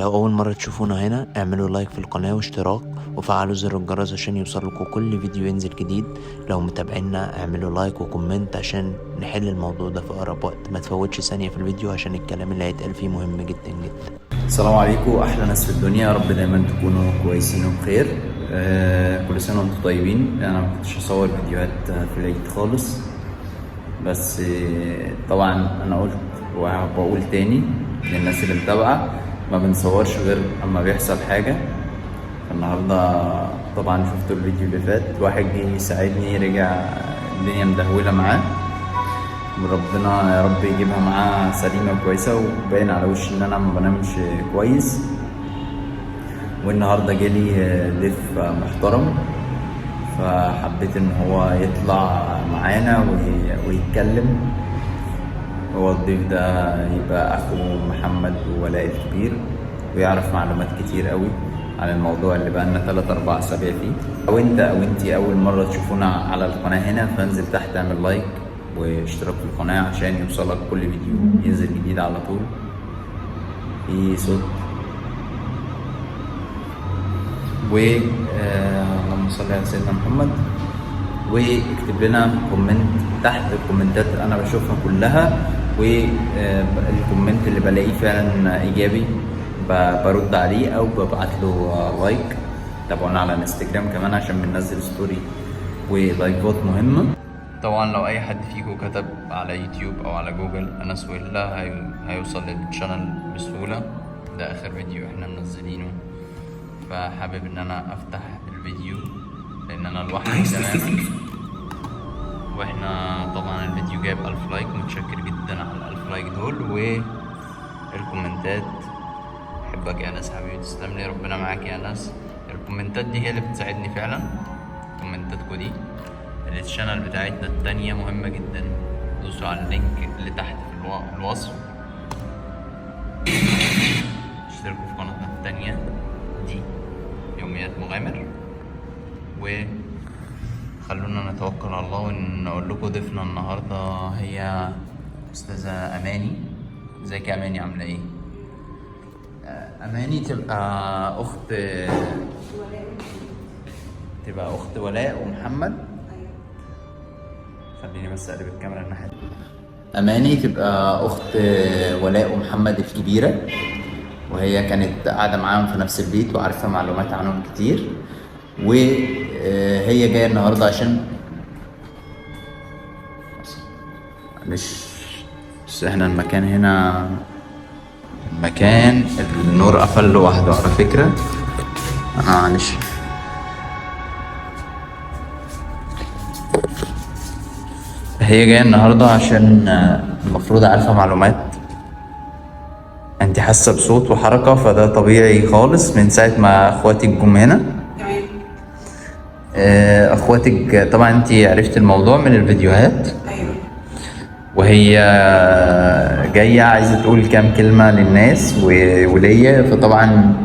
لو اول مرة تشوفونا هنا اعملوا لايك في القناة واشتراك وفعلوا زر الجرس عشان يوصلكوا كل فيديو ينزل جديد. لو متابعينا اعملوا لايك وكومنت عشان نحل الموضوع ده في اقرب وقت. ما تفوتش ثانية في الفيديو عشان الكلام اللي هيتقال فيه مهم جدا جدا. السلام عليكم، احلى ناس في الدنيا. يا رب دايما تكونوا كويسين وبخير. كل سنه وانتم طيبين. انا ما كنتش هصور فيديوهات في العيد خالص، بس طبعا انا قلت وبقول تاني للناس اللي متابعه ما بنصورش غير اما بيحصل حاجه. النهارده طبعا شفتوا الفيديو اللي فات، واحد جه يساعدني، رجع الدنيا مدهوله معاه، وربنا يا رب يجيبها معاه سليمة وكويسة. وباين على وشي ان انا ما بنامش كويس. والنهارده جالي ضيف محترم، فحبيت ان هو يطلع معانا ويتكلم. هو الضيف ده يبقى اخو محمد وولاء الكبير، ويعرف معلومات كتير قوي عن الموضوع اللي بقالنا 3-4 اسابيع فيه. او انت او انتي اول مرة تشوفونا على القناة هنا، فانزل تحت اعمل لايك واشتراك في القناة عشان يوصلك كل فيديو ينزل جديد على طول. في صوت اللهم صل على سيدنا محمد. واكتب لنا كومنت تحت. الكومنتات انا بشوفها كلها، والكومنت اللي بلاقيه فعلا ايجابي برد عليه او ببعت له لايك. تابعونا على الانستجرام كمان عشان بننزل ستوري ولايفات مهمة. طبعا لو اي حد فيكم كتب على يوتيوب او على جوجل انس ويلا هيوصل للشانل بسهولة. ده اخر فيديو احنا منزلينه، فحابب ان انا افتح الفيديو لان انا لوحدي تماما. واحنا طبعا الفيديو جايب 1000 لايك، متشكر جدا على 1000 لايك دول. والكومنتات، احبك يا انس حبيبي، تسلم لي، ربنا معاك يا انس. الكومنتات دي هي اللي بتساعدني فعلا، كومنتاتكم دي. الشانل بتاعتنا التانية مهمة جدا، دوسوا على اللينك اللي تحت في الوصف، اشتركوا في قناتنا التانية دي يوميات مغامر. وخلونا نتوكل على الله ونقول لكم ضيفنا النهاردة هي أستاذة أماني. ازيك يا أماني، عاملة ايه؟ أماني تبقى أخت ولاء ومحمد. خليني بس اقلب الكاميرا الناحية دي. أماني تبقى أخت ولاء ومحمد الكبيرة، وهي كانت قاعدة معاهم في نفس البيت وعارفة معلومات عنهم كتير. وهي جاية النهاردة عشان بس احنا المكان هنا النور قفل لوحده على فكرة. معلش. هي جاية النهاردة عشان المفروض عارفة معلومات. انت حاسة بصوت وحركة، فده طبيعي خالص من ساعة ما اخواتك جم هنا. اخواتك طبعا انت عرفت الموضوع من الفيديوهات. ايوه. وهي جاية عايزة تقول كام كلمة للناس وليا. فطبعا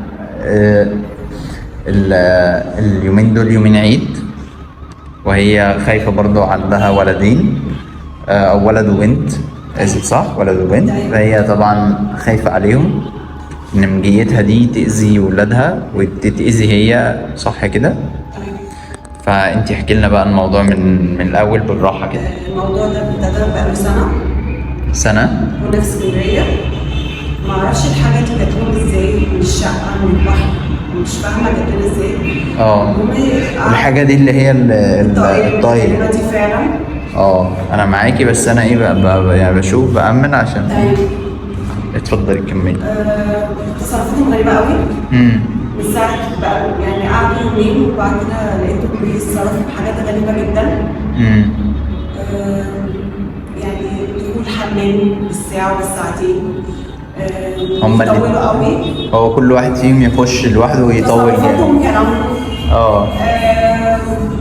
اليومين دول يومين عيد، وهي خايفة برضو، عندها ولدين او ولد وبنت، اسف صح، ولد وبنت. فهي طبعا خايفة عليهم ان مجيتها دي تأذي ولادها وتتأذي هي، صح كده؟ فانت احكي لنا بقى الموضوع من الاول بالراحة كده. الموضوع ده ابتدى بقاله سنة كنا في اسكندرية. معرفش الحاجات اللي جات لهم ازاي من الشقة من البحر، مش فاهمة جات لنا ازاي. الحاجة دي اللي هي الطاير دي فعلا. انا معاكي، بس انا ايه بقى يعني بشوف بأمن عشان. ايوه. اتفضلي كملي. تصرفاتهم غريبة قوي. من ساعة بقى يعني قعدوا يومين وبعد كده لقيتهم بيتصرفوا بحاجات غريبة جدا. يعني دخول حمام بالساعة والساعتين. هم اللي بيطولوا قوي. هو كل واحد فيهم يخش لوحده ويطول تصرفاتهم كلامهم.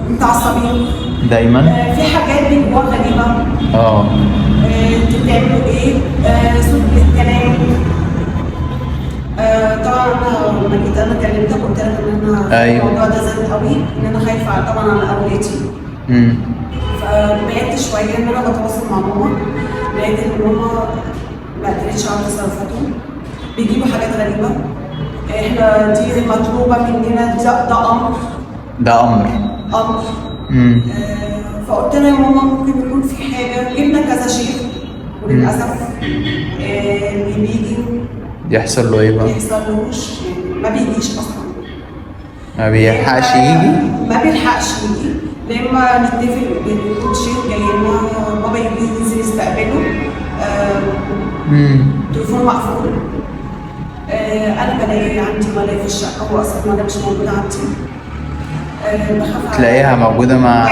متعصبين دايما. في حاجات جواها غريبة. انتوا بتعملوا ايه؟ صوت الكلام. طبعا لما جيت انا كلمتك قلت لك ان انا الموضوع ده زاد قوي، ان انا خايفه طبعا على اولادي. فبعدت شويه ان انا بتواصل مع ماما، لقيت ان ماما ما قدرتش على تصرفاتهم، بيجيبوا حاجات غريبه. دي مطلوبه مننا، ده امر. ده امر. امر. امم. فقلت لها يا ماما ممكن يكون في حاجه، جبنا كذا شيخ وللاسف اللي بيجي يحصل له ايه ما بقى؟ يحصلوش، يعني ما بيجيش اصلا، ما بيلحقش يجي؟ ما بيلحقش يجي. لما نتفق يكون شيخ جاي لنا بابا ينزل يستقبله، تليفونه مقفول، انا بلاقي عندي ملاهي في الشقه، هو اصلا الملاهي مش موجوده عندي. بخاف تلاقيها موجودة مع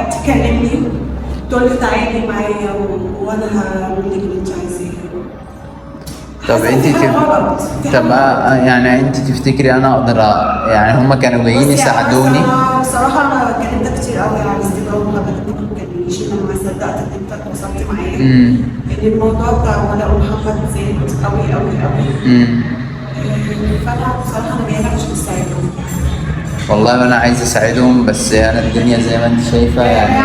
تكلمني تقول لي تعالي معايا وانا هعمل لك اللي انت عايزاه. طب انت طب يعني انت تفتكري انا اقدر يعني هما كانوا جايين يساعدوني؟ بصراحه انا كلمتك كتير قوي على الانستجرام وحضرتك ما تكلمنيش، انا ما صدقت ان انت اتواصلت معايا. ان الموضوع بتاع ولاء محمد زاد قوي قوي قوي. فانا بصراحه انا جايه عشان اساعدهم. والله انا عايز اساعدهم، بس انا الدنيا زي ما انت شايفه يعني.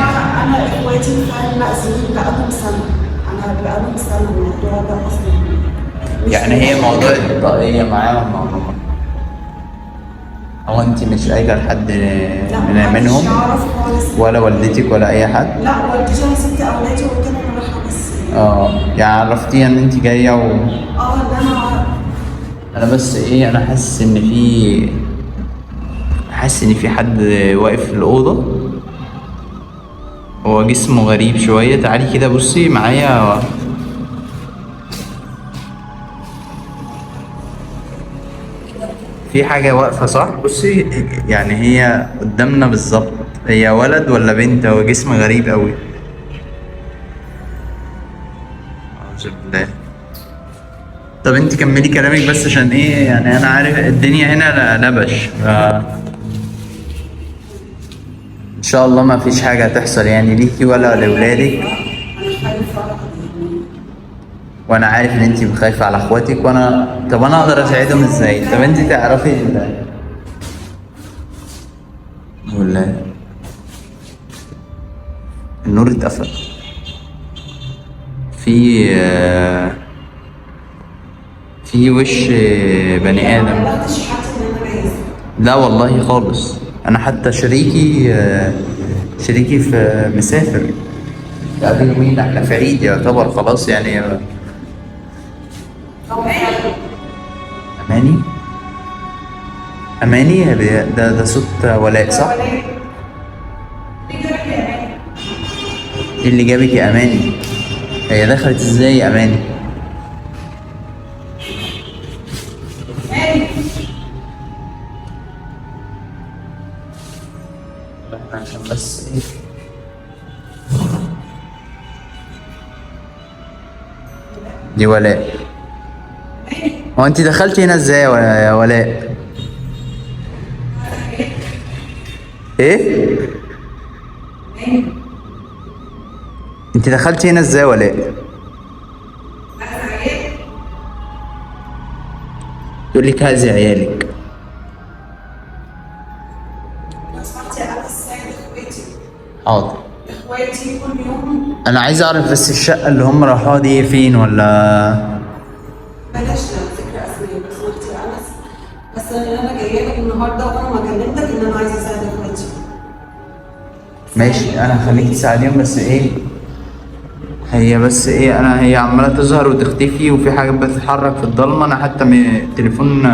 انا اخواتي فعلا مأذيين بقالهم سنه، انا بقالهم سنه الموضوع ده اصلا. يعني هي موضوع الطاقية معاهم موضوع. هو انت مش قايله لحد منهم؟ ولا والدتك ولا اي حد؟ لا والدتي، انا سبت اولادي وقلت لهم رايحه بس. يعني عرفتيها ان انت جايه ان انا بس ايه، انا حاسس ان في حد واقف في الاوضه، هو جسمه غريب شويه. تعالي كده بصي معايا. في حاجة واقفة صح؟ بصي يعني هي قدامنا بالظبط، هي ولد ولا بنت؟ هو جسم غريب قوي. أعوذ بالله. طب انت كملي كلامك بس عشان ايه، يعني انا عارف الدنيا هنا لبش ان شاء الله ما فيش حاجة هتحصل يعني ليكي ولا لولادك. وانا عارف ان انت خايفه على اخواتك، طب انا اقدر اساعدهم ازاي؟ طب انت تعرفي ولا النور اتقفل في وش بني ادم. لا والله خالص، انا حتى شريكي في مسافر بقالي يومين، احنا في عيد يعتبر خلاص يعني. أماني ده صوت ولاء صح؟ ايه اللي جابك يا أماني؟ هي دخلت ازاي يا أماني؟ عشان بس ايه، دي ولاء. هو انت دخلتي هنا ازاي يا ولاء؟ ايه؟ انت دخلتي هنا ازاي يا ولاء؟ تقول لك هذي عيالك. حاضر. اخواتي كل يوم. انا عايز اعرف بس الشقه اللي هم راحوها دي فين ولا؟ بلاش ذكر اسماء بس اختي انس، بس انا جايه لك النهارده وانا ما كلمتك ان انا عايزه اساعد اخواتي. ماشي، انا هخليك تساعديهم، بس ايه، هي عماله تظهر وتختفي وفي حاجات بتتحرك في الضلمه. انا حتى التليفون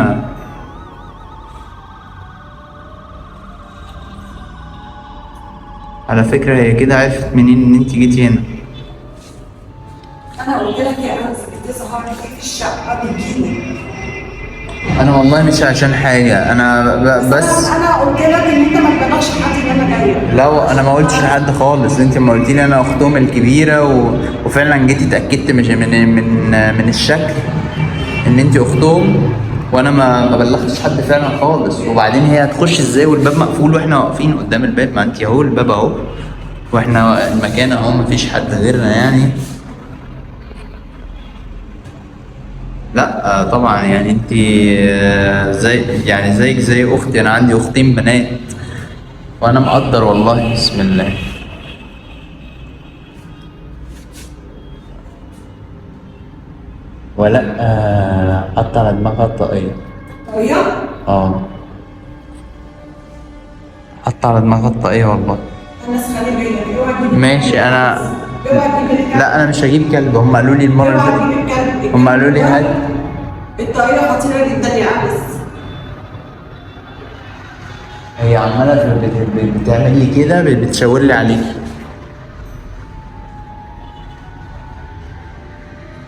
على فكره هي كده عرفت منين ان انت جيتي هنا؟ انا قلت لك يا انس بتظهر في الشقه بتجيلي. انا والله مش عشان حاجه، انا بس انا قلت لك ان انت ما تبلغش حد ان انا جايه. لا انا ما قلتش لحد خالص، انت ما قلتي لي انا اختهم الكبيره وفعلا جيتي اتاكدت مش من الشكل ان انت اختهم، وانا ما بلغتش حد فعلا خالص. وبعدين هي هتخش ازاي والباب مقفول واحنا واقفين قدام الباب؟ ما انت اهو الباب اهو واحنا المكان اهو، مفيش حد غيرنا يعني. لا طبعا يعني انت زيك زي اختي، انا عندي اختين بنات وانا مقدر والله. بسم الله. ولا حط على دماغها الطاقية. طاقية؟ حط على دماغ الطاقية والله. الناس خلي بالك اوعى تجيب ماشي انا اوعى تجيب الكلب. لا انا مش هجيب كلب، هم قالوا لي المرة اللي اوعى فاتت، تجيب الكلب. هم قالوا لي هات. الطريقة خطيرة جدا يا أنس. هي عمالة بتعمل لي كده، بتشاور لي عليك.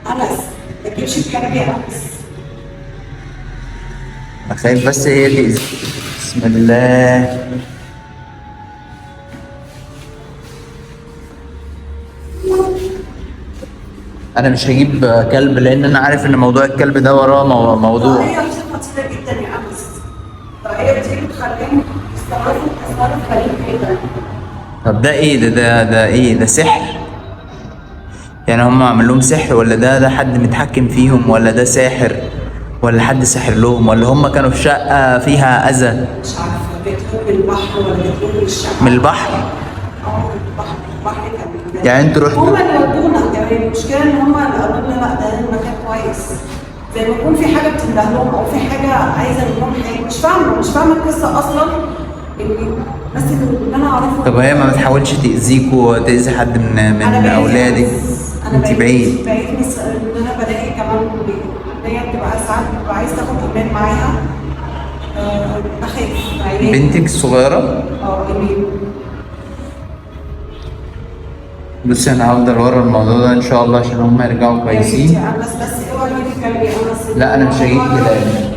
أنس ما تجيبش الكلب يا أنس. انا خايف بس هي تأذي. بسم الله. انا مش هجيب كلب لان انا عارف ان موضوع الكلب ده وراه موضوع. هي خطيرة جدا يا أنس. فهي بتيجي تخليهم يستغرقوا تصرف غريب جدا. طب ده ايه ده ايه ده؟ سحر؟ يعني هم عمل لهم سحر، ولا ده حد متحكم فيهم، ولا ده ساحر، ولا حد سحر لهم، ولا هم كانوا في شقة فيها أذى؟ مش عارفة بيدخلوا من البحر ولا بيدخلوا من الشقة. من البحر؟ البحر كان يعني انتوا رحتوا؟ هما اللي ودونا. يعني المشكلة إن هما اللي قالوا لنا لا ده المكان كويس. زي ما يكون في حاجة بتنده لهم أو في حاجة عايزة منهم حاجة. مش فاهمة القصة أصلا. بس اللي أنا أعرفه. طب هي ما بتحاولش تأذيكوا، تأذي حد من أولادك؟ انت بعيد. بعيد ان انا بلاقي كمان ان هي بتبقى ساعات بتبقى عايز تاخد ايمان معاها. بخاف. بنتك الصغيرة؟ ايمان. بصي انا هفضل ورا الموضوع ده ان شاء الله عشان هم يرجعوا كويسين. بس اوعى تجيب الكلب يا انس. لا انا مش هجيب كلام.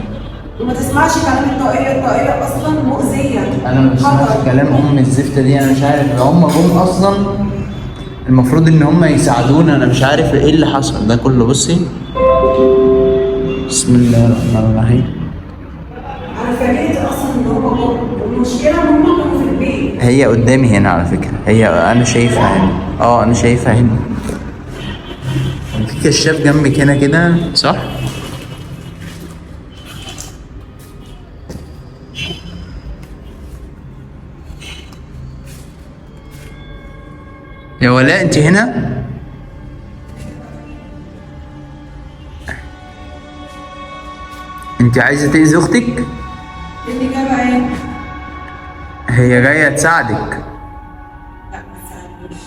وما تسمعش كلام الطاقية اصلا مؤذية. انا ما بسمعش كلام ام الزفته دي. انا مش عارف هم جم اصلا المفروض ان هم يساعدونا. انا مش عارف ايه اللي حصل ده كله. بصي بسم الله الرحمن الرحيم. انا اتفاجئت اصلا ان هم جم. والمشكله ان هم كانوا في البيت. هي قدامي هنا على فكره. انا شايفها هنا. انا شايفها هنا. في كشاف جنبك هنا كده صح؟ يا ولاء انت هنا؟ انت عايزه تأذي اختك؟ اللي جابها ايه؟ هي جايه تساعدك. لا ما تساعدنيش.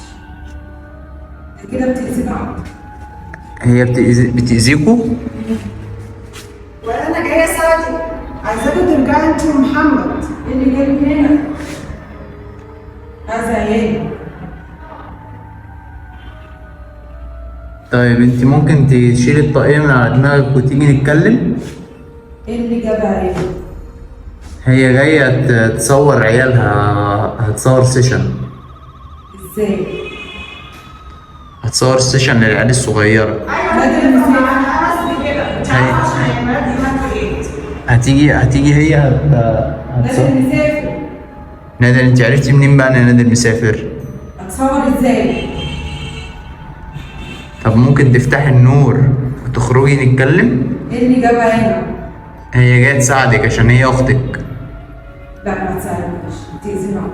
كده بتأذي بعض. هي بتأذيكوا؟ وانا جايه اساعدك. عايزاكوا ترجعي انت ومحمد. اللي جايبك هنا؟ هذا ايه؟ طيب انت ممكن تشيلي الطاقية من على دماغك وتيجي نتكلم؟ ايه اللي جابها ايه؟ هي جاية تصور عيالها. هتصور سيشن. ازاي؟ هتصور سيشن للعيال الصغيرة. هتيجي هي نادر مسافر. نادر انت عرفتي منين بقى ان نادر مسافر؟ هتصور ازاي؟ طب ممكن تفتحي النور وتخرجي نتكلم؟ ايه اللي جابها هنا؟ هي جاية تساعدك عشان هي اختك. لا ما تساعدنيش. بتأذي بعض.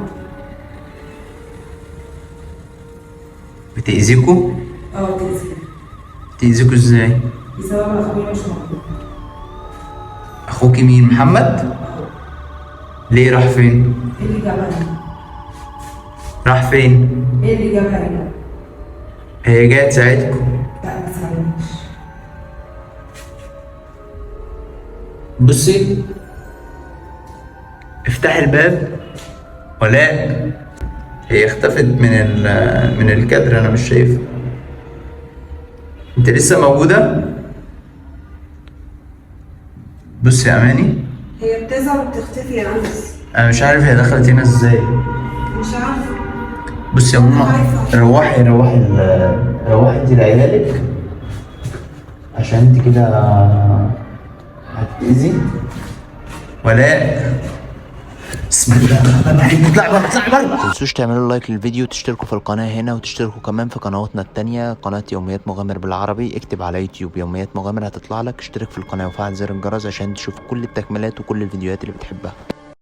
بتأذيكوا؟ بتأذي. بتأذيكوا ازاي؟ بسبب اخويا مش موجود. اخوكي مين؟ محمد؟ ليه راح فين؟ ايه اللي جابها هنا؟ راح فين؟ ايه اللي جابها هنا؟ هي جاية تساعدكم. لا ما تساعدنيش. بصي افتحي الباب. ولاء هي اختفت من الكادر. انا مش شايفها. انت لسه موجودة؟ بصي يا اماني. هي بتظهر وبتختفي يا انس. انا مش عارف هي دخلت هنا ازاي. مش عارفه. بصي يا ماما روحي انت لعيالك عشان انت كده هتتأذي. ولاء بسم الله الرحمن الرحيم. اطلعي بره. متنسوش تعملوا لايك للفيديو وتشتركوا في القناة هنا وتشتركوا كمان في قنواتنا التانية. قناة يوميات مغامر بالعربي. اكتب على يوتيوب يوميات مغامر هتطلع لك. اشترك في القناة وفعل زر الجرس عشان تشوف كل التكميلات وكل الفيديوهات اللي بتحبها.